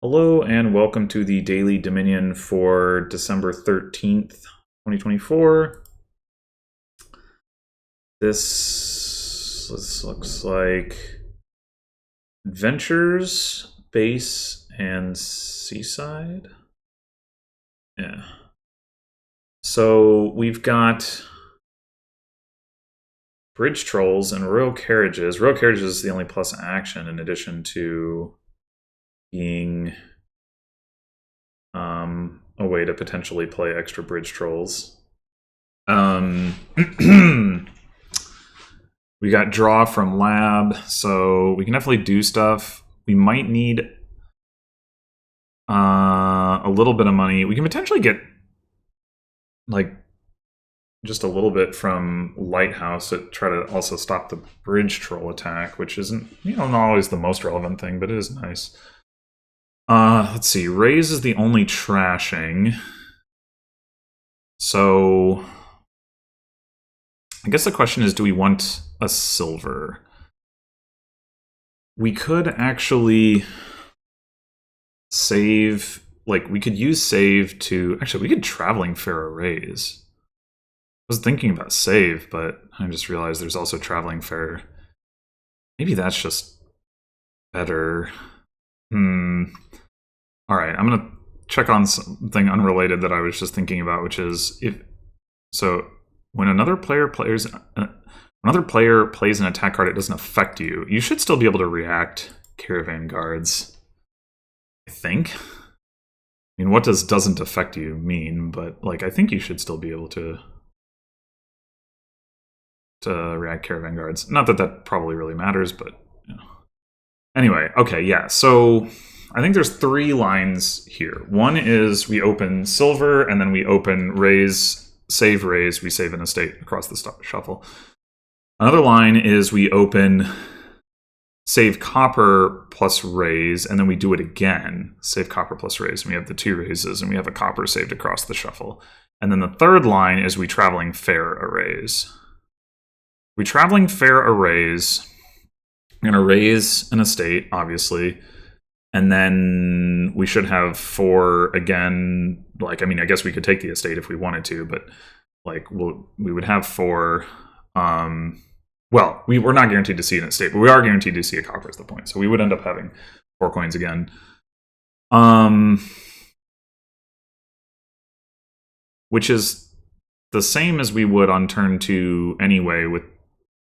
Hello and welcome to the Daily Dominion for December 13th, 2024. This looks like Adventures, Base, and Seaside. Yeah. So we've got Bridge Trolls and Royal Carriages. Royal Carriages is the only plus action in addition to being a way to potentially play extra Bridge Trolls. We got draw from lab, so we can definitely do stuff. We might need a little bit of money. We can potentially get like just a little bit from Lighthouse to try to also stop the bridge troll attack, which isn't, not always the most relevant thing, but it is nice. Let's see. Raise is the only trashing. So I guess the question is, do we want a silver? We could actually save, we could use save to, actually, we could Traveling Fair raise. I was thinking about save, but I just realized there's also Traveling Fair. Maybe that's just better. All right, I'm gonna check on something unrelated that I was just thinking about, which is when another player plays an attack card, it doesn't affect you. You should still be able to react Caravan Guards, I think. I mean, what does "doesn't affect you" mean? But I think you should still be able to react Caravan Guards. Not that that probably really matters, but anyway, okay, yeah. So I think there's 3 lines here. One is we open silver, and then we open raise, save raise. We save an estate across the shuffle. Another line is we open save copper plus raise, and then we do it again. Save copper plus raise, and we have the 2 raises, and we have a copper saved across the shuffle. And then the third line is we Traveling Fair a raise. We Traveling Fair a raise. We're going to raise an estate, obviously. And then we should have 4 again. I guess we could take the estate if we wanted to, but we would have 4. Well, we're not guaranteed to see an estate, but we are guaranteed to see a copper is the point. So we would end up having 4 coins again. Which is the same as we would on turn 2 anyway with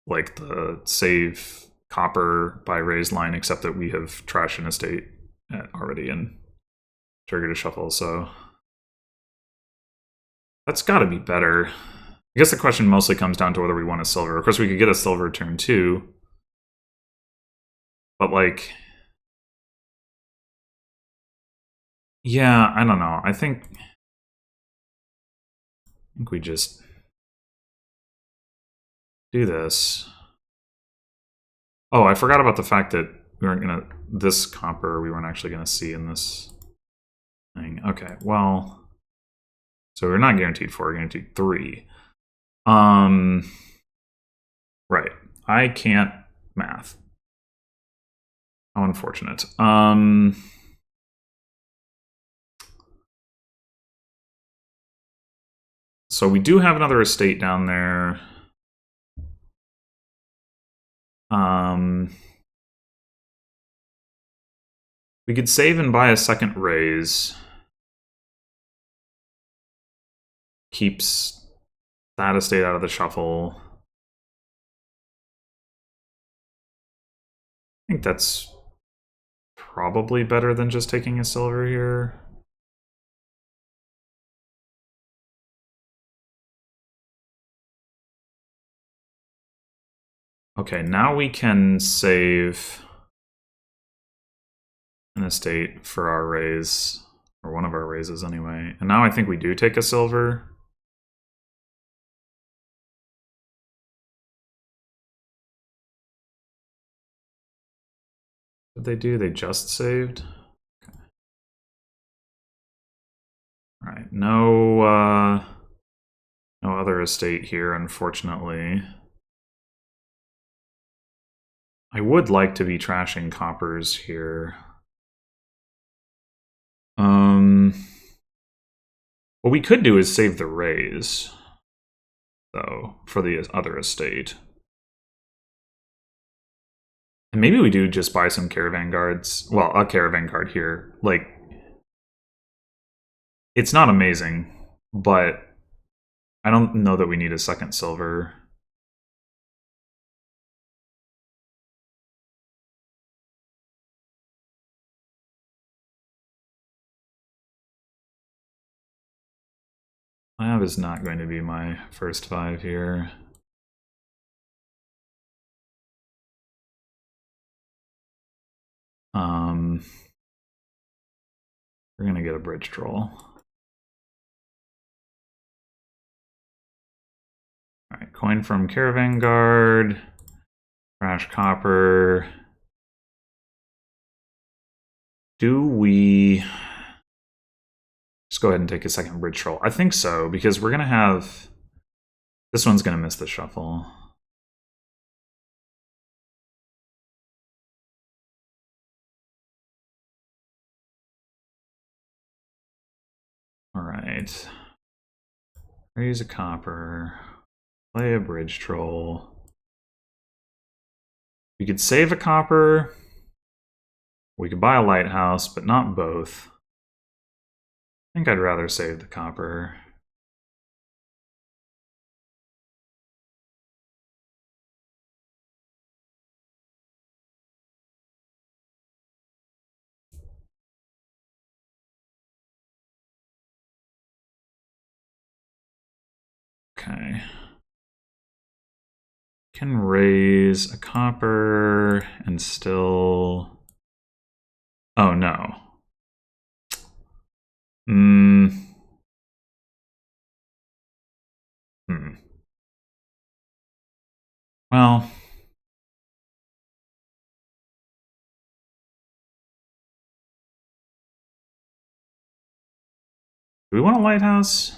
the save copper by raise line, except that we have trash an estate already and triggered a shuffle, so that's got to be better. I guess the question mostly comes down to whether we want a silver. Of course, we could get a silver turn 2, but yeah, I don't know. I think we just do this. Oh, I forgot about the fact that this copper we weren't actually gonna see in this thing. Okay, well, so we're not guaranteed 4, we're guaranteed 3. Right. I can't math. How unfortunate. So we do have another estate down there. We could save and buy a second raise. Keeps that estate out of the shuffle. I think that's probably better than just taking a silver here. Okay, now we can save an estate for our raise, or one of our raises anyway. And now I think we do take a silver. What did they do? They just saved? Okay. All right, no other estate here, unfortunately. I would like to be trashing coppers here. What we could do is save the raise, though, for the other estate. And maybe we do just buy some caravan guards. Well, a caravan guard here. Like, it's not amazing, but I don't know that we need a second silver. Lab is not going to be my first 5 here. We're gonna get a bridge troll. Alright, coin from Caravan Guard. Crash Copper. Do we just go ahead and take a second bridge troll? I think so, because we're gonna have... This one's gonna miss the shuffle. Alright. Raise a copper. Play a bridge troll. We could save a copper. We could buy a lighthouse, but not both. I think I'd rather save the copper. Okay. Can raise a copper and still... Oh, no. Well... Do we want a lighthouse?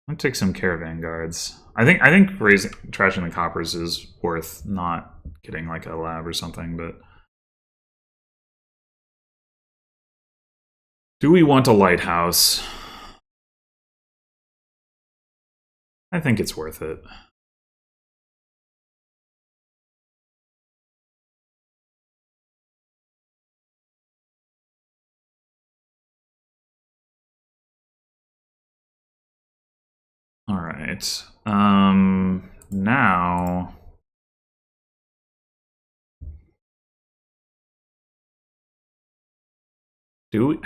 I'm gonna take some caravan guards. I think trashing the coppers is worth not getting like a lab or something, but do we want a lighthouse? I think it's worth it. All right. Now do we...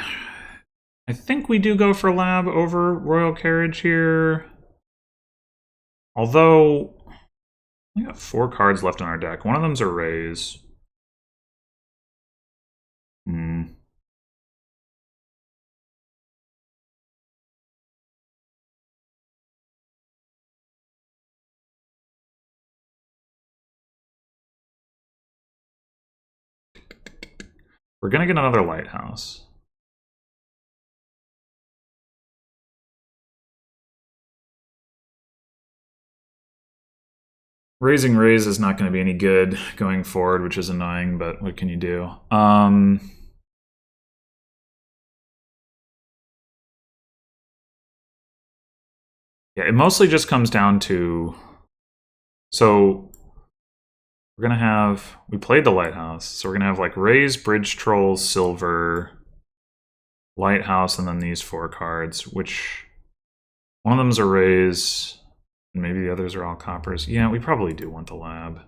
I think we do go for lab over royal carriage here. Although we got 4 cards left in our deck. One of them's a raise. We're gonna get another lighthouse. Raising raise is not going to be any good going forward, which is annoying, but what can you do? Yeah, it mostly just comes down to... So we're going to have... We played the lighthouse, so we're going to have like raise, bridge troll, silver, lighthouse, and then these 4 cards, which... One of them's a raise, and maybe the others are all coppers. Yeah, we probably do want the lab.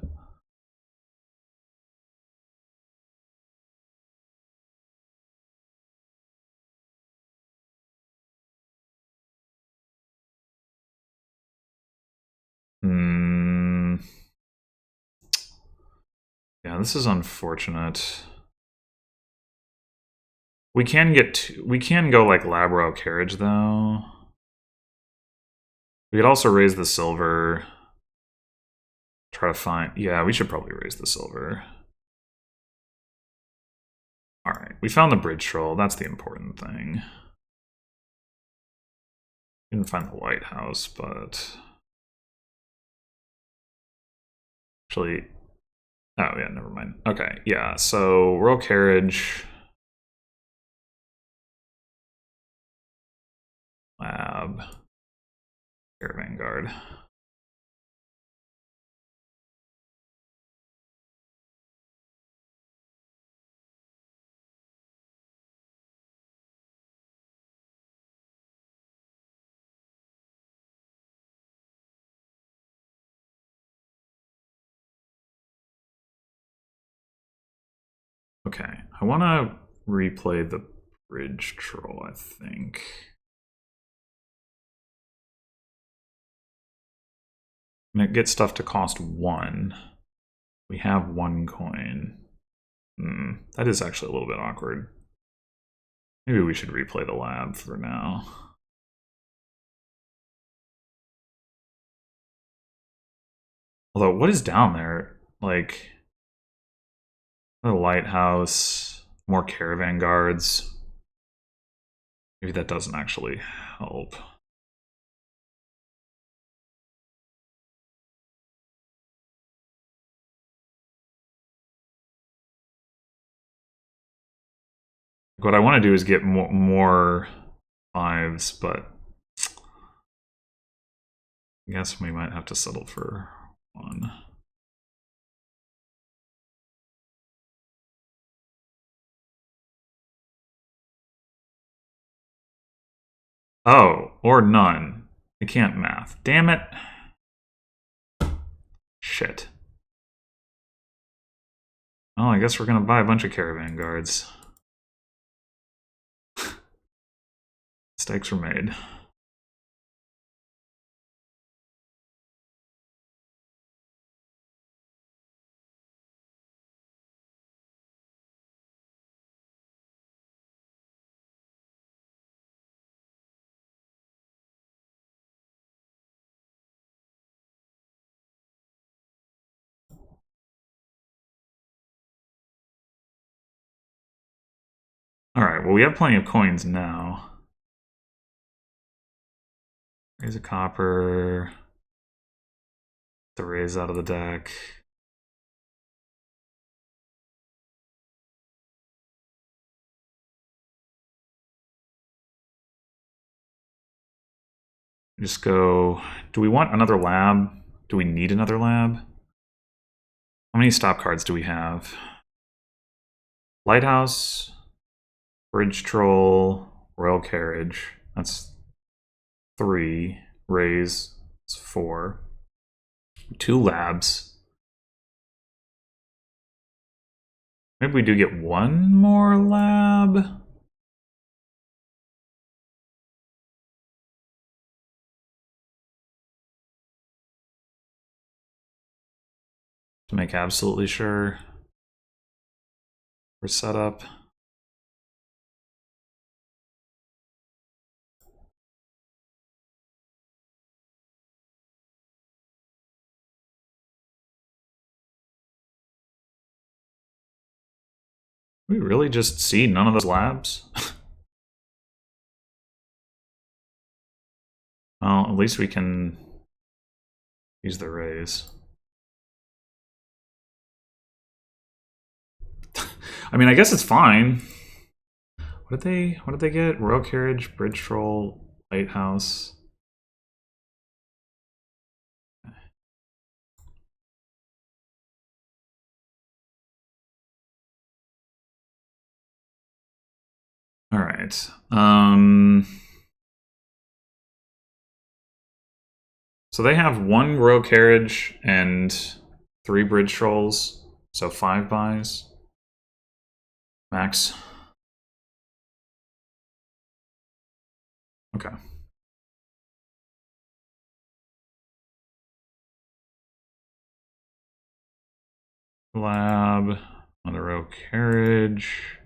Yeah, this is unfortunate. We can go like lab royal carriage though. We could also raise the silver. Try to find... Yeah, we should probably raise the silver. Alright, we found the bridge troll. That's the important thing. Didn't find the lighthouse, but... Actually... Oh, yeah, never mind. Okay, yeah, so royal carriage... lab. Caravan guard. Okay, I want to replay the bridge troll, I think. And it gets stuff to cost 1. We have 1 coin. That is actually a little bit awkward. Maybe we should replay the lab for now. Although, what is down there? Like, a lighthouse, more caravan guards. Maybe that doesn't actually help. What I want to do is get more 5s, but I guess we might have to settle for 1. Oh, or none. I can't math. Damn it. Shit. Well, I guess we're gonna buy a bunch of caravan guards. Mistakes were made. Alright, well we have plenty of coins now. Raise a copper. The raise out of the deck. Just go. Do we want another lab? Do we need another lab? How many stop cards do we have? Lighthouse, Bridge Troll, Royal Carriage. That's 3. Raise. It's 4. 2 labs. Maybe we do get 1 more lab. To make absolutely sure we're set up. We really just see none of those labs? Well, at least we can use the raise. I mean, I guess it's fine. What did they get? Royal Carriage, Bridge Troll, Lighthouse. All right. So they have 1 Royal Carriage and 3 Bridge Trolls, so 5 buys. Max. Okay. Lab on the Royal Carriage.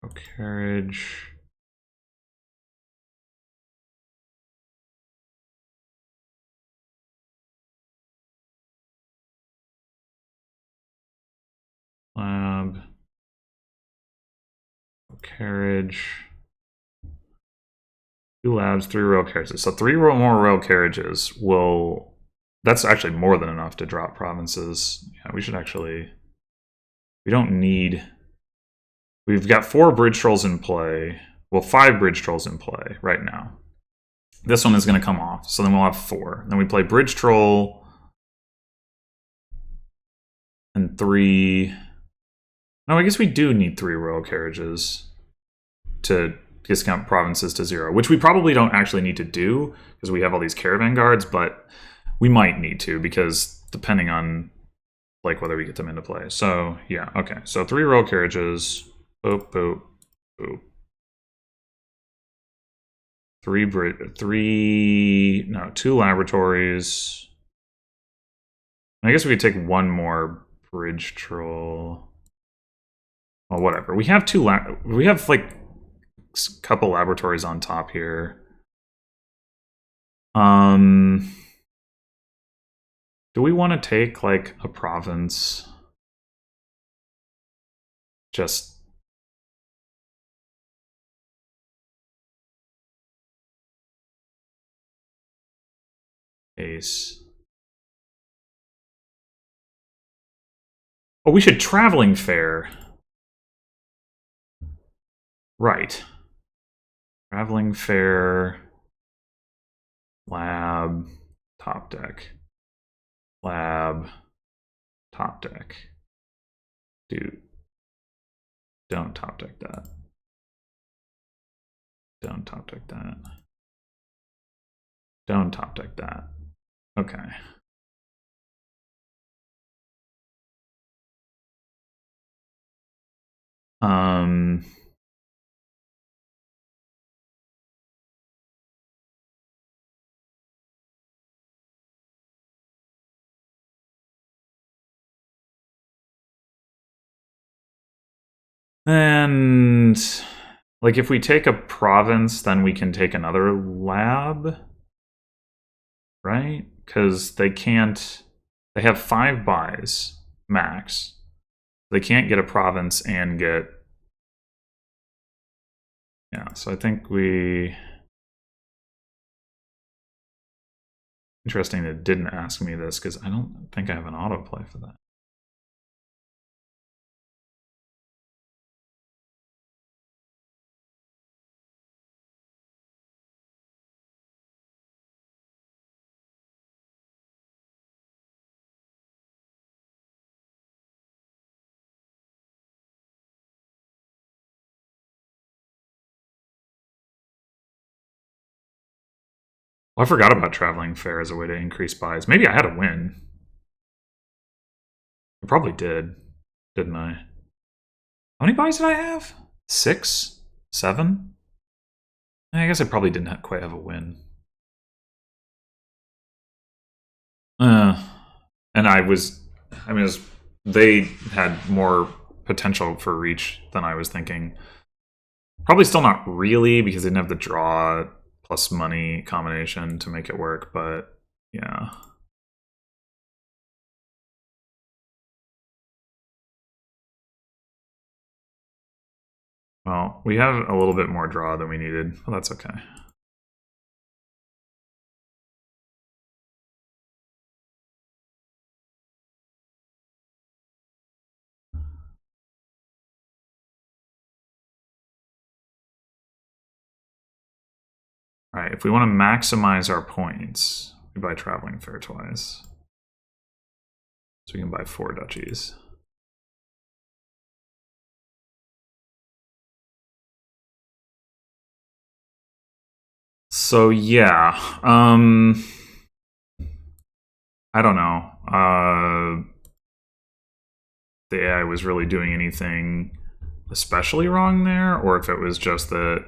Royal Carriage. Lab. Carriage. 2 labs, 3 Royal Carriages. So 3 more Royal Carriages will... That's actually more than enough to drop provinces. Yeah, we should actually... We don't need We've got 4 bridge trolls in play. Well, 5 bridge trolls in play right now. This one is going to come off, so then we'll have 4. Then we play bridge troll and 3. No, I guess we do need 3 royal carriages to discount provinces to 0, which we probably don't actually need to do because we have all these caravan guards, but we might need to because depending on like whether we get them into play. So yeah, okay. So 3 royal carriages. Boop, boop, boop. 2 laboratories. I guess we could take 1 more bridge troll. Well, whatever. We have we have like a couple laboratories on top here. Do we want to take like a province? Just ace. Oh, we should traveling fair. Right. Traveling fair. Lab. Top deck. Lab. Top deck. Dude. Don't top deck that. Don't top deck that. Don't top deck that. Okay. And like if we take a province, then we can take another lab, right? Because they can't, they have 5 buys max. They can't get a province and get, yeah, so I think we, interesting it didn't ask me this because I don't think I have an autoplay for that. Well, I forgot about traveling fair as a way to increase buys. Maybe I had a win. I probably did, didn't I? How many buys did I have? 6? 7? I guess I probably didn't quite have a win. And I mean, they had more potential for reach than I was thinking. Probably still not really because they didn't have the draw plus money combination to make it work, but yeah. Well, we have a little bit more draw than we needed, but that's okay. All right, if we want to maximize our points, we buy traveling fair twice. So we can buy 4 duchies. So yeah, I don't know. The AI was really doing anything especially wrong there, or if it was just that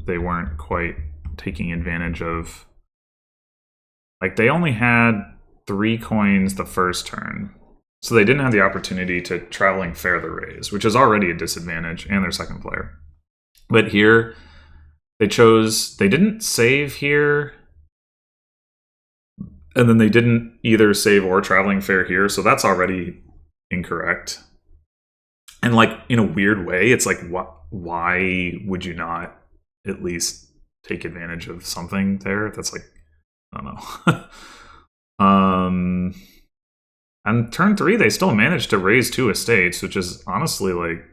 they weren't quite taking advantage of, like, they only had 3 coins the first turn, so they didn't have the opportunity to traveling fair the raise, which is already a disadvantage, and their second player. But here they didn't save here, and then they didn't either save or traveling fair here, so that's already incorrect. And like in a weird way, it's like, why would you not at least take advantage of something there? That's like, I don't know. And turn 3, they still managed to raise 2 estates, which is honestly like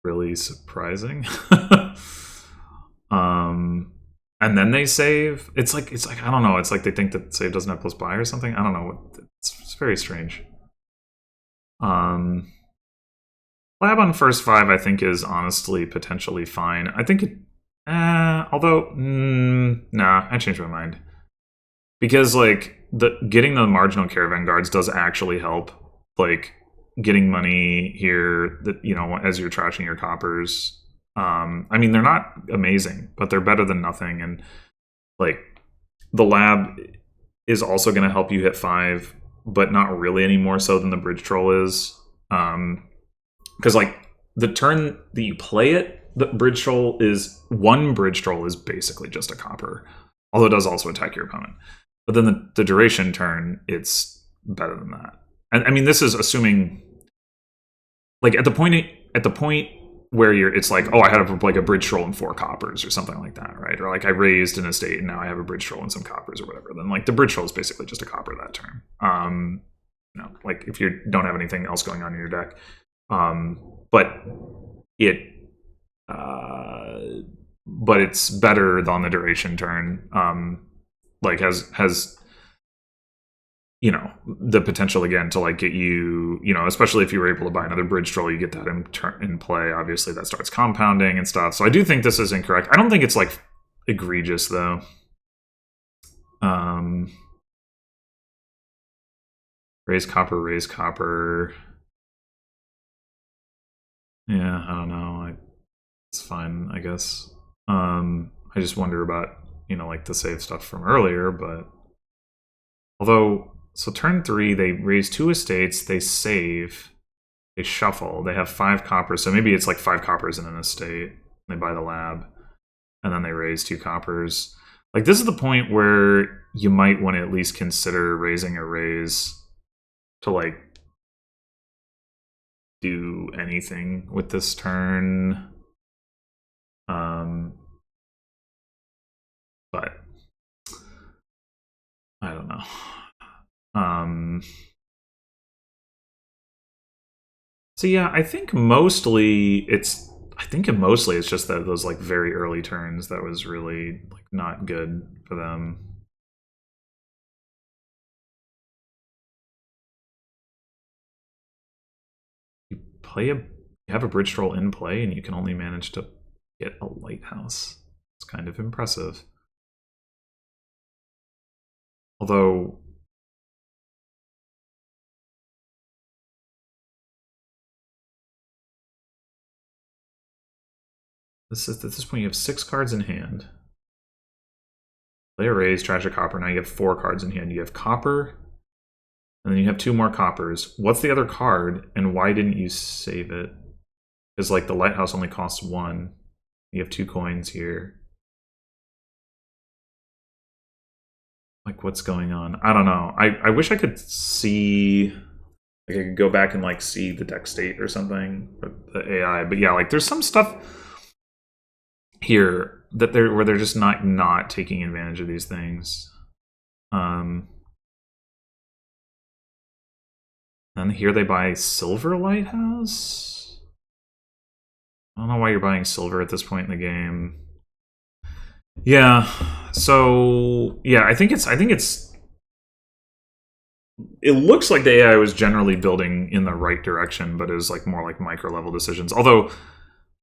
really surprising. And then they save. It's like I don't know. It's like they think that save doesn't have plus buy or something. I don't know. It's very strange. Lab on first 5, I think, is honestly potentially fine. I think it. Although, nah, I changed my mind because like getting the marginal caravan guards does actually help. Like getting money here that as you're trashing your coppers. I mean, they're not amazing, but they're better than nothing. And like the lab is also going to help you hit 5, but not really any more so than the bridge troll is. Because like the turn that you play it, the bridge troll is basically just a copper, although it does also attack your opponent. But then the duration turn, it's better than that. And I mean, this is assuming like at the point where it's like, oh, I had like a bridge troll and 4 coppers or something like that, right? Or like I raised an estate and now I have a bridge troll and some coppers or whatever. Then like the bridge troll is basically just a copper that turn. Like if you don't have anything else going on in your deck, but it's better than the duration turn. Like has the potential again to like get you, especially if you were able to buy another bridge troll, you get that in play. Obviously, that starts compounding and stuff. So I do think this is incorrect. I don't think it's like egregious though. Raise copper. Yeah, I don't know. It's fine, I guess. I just wonder about like the save stuff from earlier, but although. So turn 3, they raise 2 estates, they save, they shuffle, they have 5 coppers, so maybe it's like 5 coppers in an estate, they buy the lab, and then they raise 2 coppers. Like this is the point where you might want to at least consider raising a raise to like do anything with this turn. But I don't know. So yeah, I think mostly it's just that those like very early turns that was really like not good for them. You have a bridge troll in play and you can only manage to get a lighthouse. It's kind of impressive. Although at this point you have 6 cards in hand. Play a raise, trash a copper. Now you have 4 cards in hand. You have copper, and then you have 2 more coppers. What's the other card, and why didn't you save it? Because like the lighthouse only costs 1. You have 2 coins here. Like what's going on? I don't know. I wish I could see. Like I could go back and like see the deck state or something, or the AI. But yeah, like there's some stuff here that where they're just not taking advantage of these things. And here they buy silver lighthouse. I don't know why you're buying silver at this point in the game. Yeah. So yeah, I think it looks like the AI was generally building in the right direction, but it was like more like micro level decisions. Although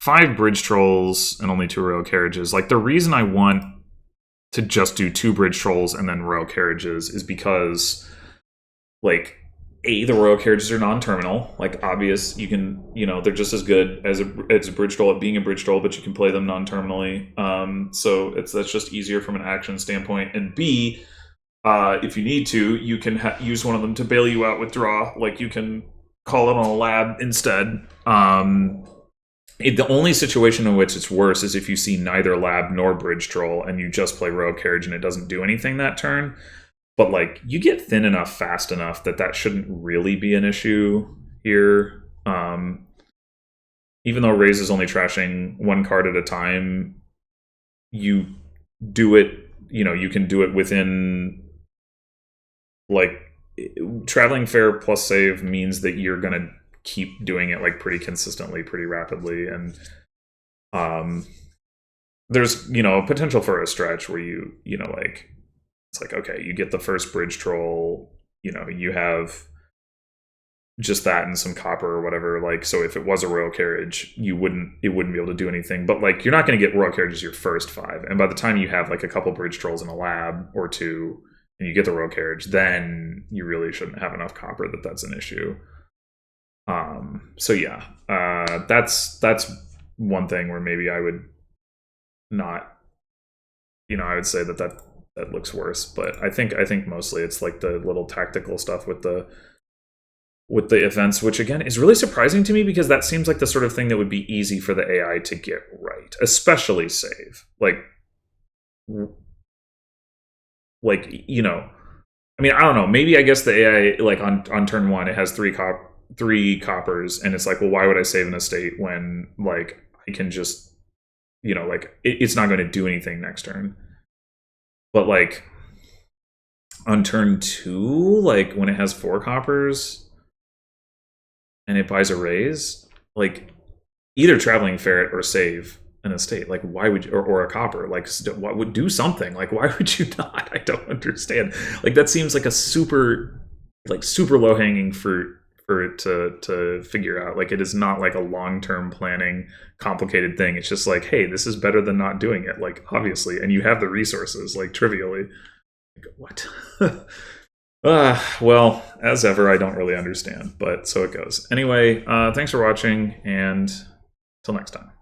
5 bridge trolls and only 2 royal carriages. Like the reason I want to just do 2 bridge trolls and then royal carriages is because like the royal carriages are non-terminal. Like obvious, you can they're just as good as a bridge troll at being a bridge troll, but you can play them non-terminally. So that's just easier from an action standpoint. And B, if you need to, you can use one of them to bail you out with draw. Like you can call it on a lab instead. The only situation in which it's worse is if you see neither lab nor bridge troll and you just play royal carriage and it doesn't do anything that turn. But like you get thin enough fast enough that shouldn't really be an issue here. Even though raise is only trashing 1 card at a time, you do it, you can do it within like traveling fair plus save means that you're gonna keep doing it like pretty consistently, pretty rapidly, and there's potential for a stretch where like it's like, okay, you get the first bridge troll, you have just that and some copper or whatever, like, so if it was a royal carriage, it wouldn't be able to do anything, but like you're not going to get royal carriages your first 5, and by the time you have like a couple bridge trolls in a lab or 2 and you get the royal carriage, then you really shouldn't have enough copper that's an issue. So yeah, that's one thing where maybe I would not, I would say that looks worse, but I think mostly it's like the little tactical stuff with the events, which again is really surprising to me, because that seems like the sort of thing that would be easy for the AI to get right, especially save. Like I mean, I don't know, maybe I guess the AI, like on turn 1 it has 3 coppers, and it's like, well, why would I save an estate when like I can just like it's not going to do anything next turn. But like on turn 2, like when it has 4 coppers and it buys a raise, like either traveling ferret or save an estate. Like why would you, or a copper, like what would do something? Like why would you not? I don't understand. Like that seems like a super low hanging fruit for it to figure out. Like it is not like a long-term planning complicated thing. It's just like, hey, this is better than not doing it, like obviously, and you have the resources, like trivially. Like, what? Well, as ever, I don't really understand, but so it goes. Anyway, thanks for watching, and till next time.